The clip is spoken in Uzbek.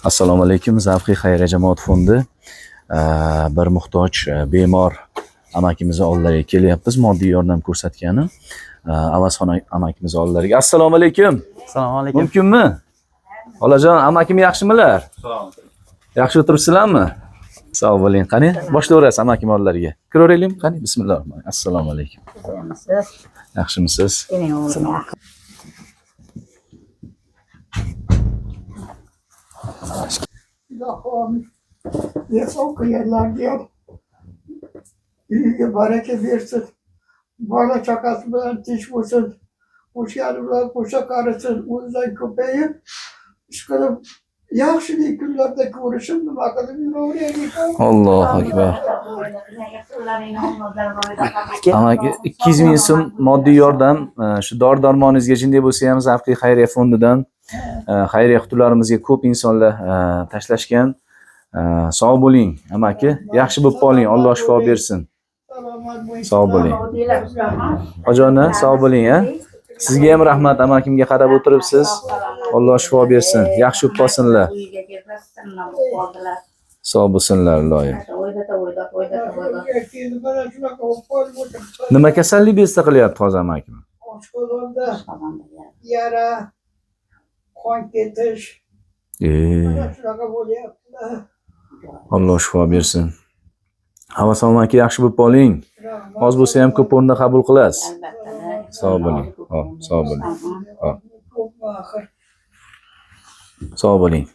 Assalomu alaykum. Zavqiy xayriya jamoat fondi bir muhtoj bemor amakimizni oldilariga kelyapmiz. Moddiy yordam ko'rsatgani Avazxon amakimizni oldilariga. Assalomu alaykum. Assalomu alaykum. Mumkinmi? Xolajon, amakim yaxshimilar? Yaxshi o'tiribsizlarmi? Sog' bo'ling. Qani, boshlayverasiz amakim oldilariga. Kiraveraylik, qani. Bismillahirrohmanirrohim. Assalomu alaykum. Yaxshimisiz? Okuyanlarga uyiga baraka bersin, bola chaqasi bilan tinch bo'lsin, qo'shgani bilan qo'sha qarisin, o'zidan ko'payib ish qilib yaxshilik kunlarda ko'rishib nima qilib yuraveraylik. Allohu akbar. Amaki 200 ming so'm moddiy yordam shu dori-darmoningizga jinday bo'lsa ham Zavqiy xayriya fondidan xayriya qutularimizga ko'p insonlar tashlashgan. Sog' bo'ling amaki, yaxshi bo'lib qoling, Alloh shifo bersin. Sog' bo'ling. Hojona, sog' bo'ling, ha? Sizga ham rahmat, amakimga qarab o'tiribsiz. Alloh shifo bersin, yaxshi bo'lib qolsinlar. Sog' bo'lsinlar, iloyim. Nima kasallik bezsa qilyapti hozir amakim? Oshqozonda yara, qon ketish, shunaqa bo'lyapti. Alloh shifo bersin. Avazxon aka, yaxshi bo'lib qoling. Oz bo'lsa ham ko'p o'rinda qabul qilasiz. Sog' bo'ling. Hop, sog' bo'ling. Hop. Sog' bo'ling.